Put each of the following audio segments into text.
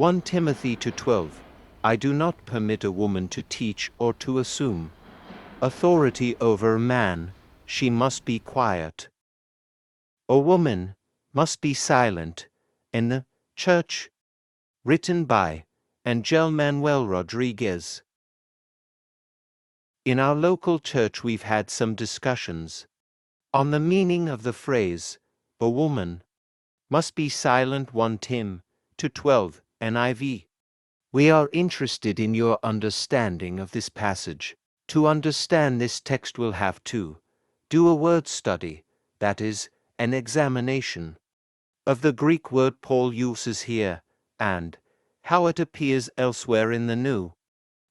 1 Timothy 2:12. I do not permit a woman to teach or to assume authority over a man. She must be quiet. A woman must be silent in the church. Written by Angel Manuel Rodriguez. In our local church we've had some discussions on the meaning of the phrase, a woman must be silent. 1 Tim 2:12 NIV. We are interested in your understanding of this passage. To understand this text we'll have to do a word study, that is, an examination of the Greek word Paul uses here, and how it appears elsewhere in the New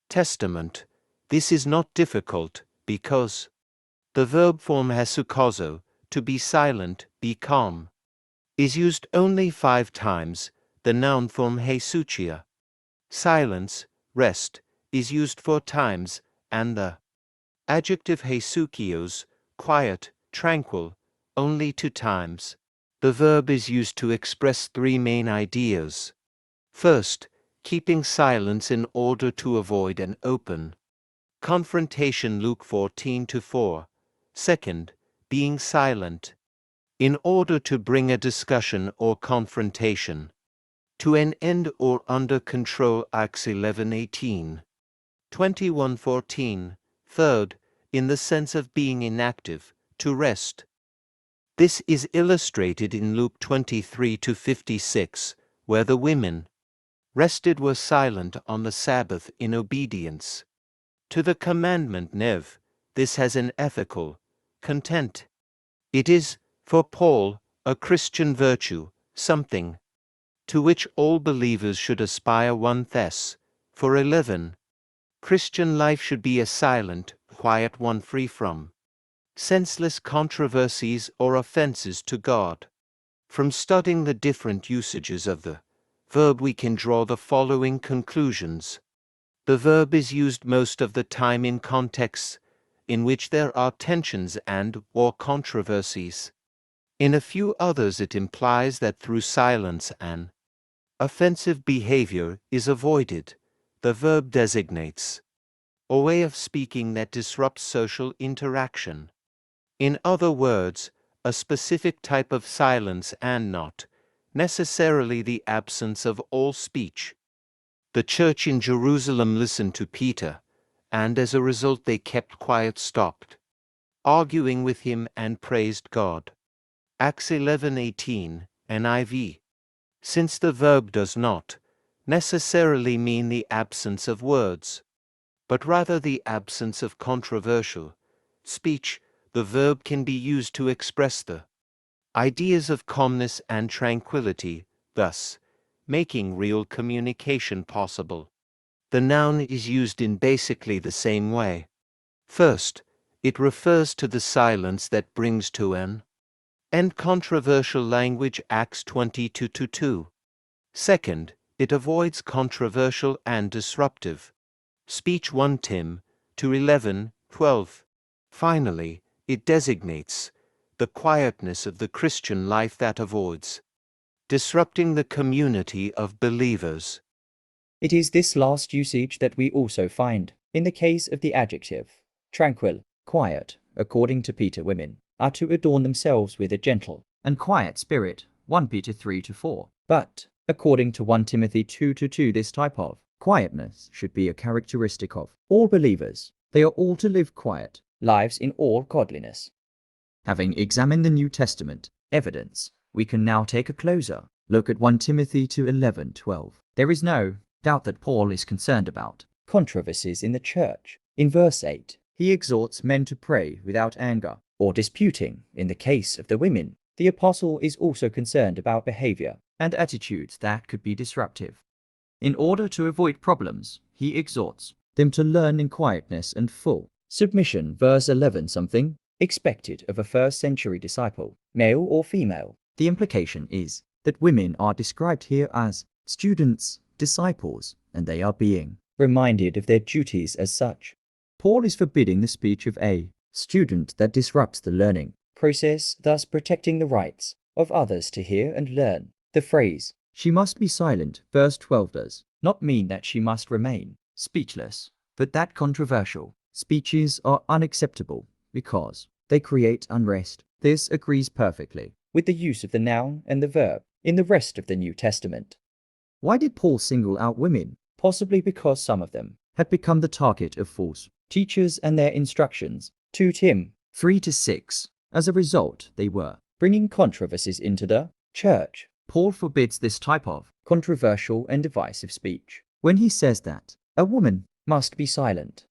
Testament. This is not difficult, because the verb form hasukazo, to be silent, be calm, is used only 5 times. The noun form hesuchia, silence, rest, is used 4 times, and the adjective hesukios, quiet, tranquil, only 2 times. The verb is used to express 3 main ideas. First, keeping silence in order to avoid an open confrontation, Luke 14:4. Second, being silent in order to bring a discussion or confrontation to an end or under control, Acts 11:18. 21:14. Third, in the sense of being inactive, to rest. This is illustrated in Luke 23:56, where the women were silent on the Sabbath in obedience to the commandment NIV. This has an ethical content. It is, for Paul, a Christian virtue, something to which all believers should aspire. 1 Thess. 4:11. Christian life should be a silent, quiet one, free from senseless controversies or offenses to God. From studying the different usages of the verb we can draw the following conclusions. The verb is used most of the time in contexts in which there are tensions and or controversies. In a few others it implies that through silence an offensive behavior is avoided. The verb designates a way of speaking that disrupts social interaction. In other words, a specific type of silence and not necessarily the absence of all speech. The church in Jerusalem listened to Peter, and as a result they kept quiet, stopped arguing with him, and praised God. Acts 11:18 NIV. Since the verb does not necessarily mean the absence of words, but rather the absence of controversial speech, the verb can be used to express the ideas of calmness and tranquility, thus making real communication possible. The noun is used in basically the same way. First, it refers to the silence that brings to an end controversial language, Acts 22:2. Second, it avoids controversial and disruptive speech, 1 Tim 2:11-12. Finally, it designates the quietness of the Christian life that avoids disrupting the community of believers. It is this last usage that we also find in the case of the adjective tranquil, quiet. According to Peter, women are to adorn themselves with a gentle and quiet spirit, 1 Peter 3-4. But according to 1 Timothy 2:2, this type of quietness should be a characteristic of all believers. They are all to live quiet lives in all godliness. Having examined the New Testament evidence, we can now take a closer look at 1 Timothy 2:11-12. There is no doubt that Paul is concerned about controversies in the church. In verse 8, he exhorts men to pray without anger or disputing. In the case of the women, the apostle is also concerned about behavior and attitudes that could be disruptive. In order to avoid problems, he exhorts them to learn in quietness and full submission. Verse 11, something expected of a first-century disciple, male or female. The implication is that women are described here as students, disciples, and they are being reminded of their duties as such. Paul is forbidding the speech of a student that disrupts the learning process, thus protecting the rights of others to hear and learn. The phrase She must be silent, verse 12 does not mean that she must remain speechless, but that controversial speeches are unacceptable because they create unrest. This agrees perfectly with the use of the noun and the verb in the rest of the New Testament. Why did Paul single out women? Possibly because some of them had become the target of false teachers and their instructions. 2 Tim 3-6. As a result, they were bringing controversies into the church. Paul forbids this type of controversial and divisive speech when he says that a woman must be silent.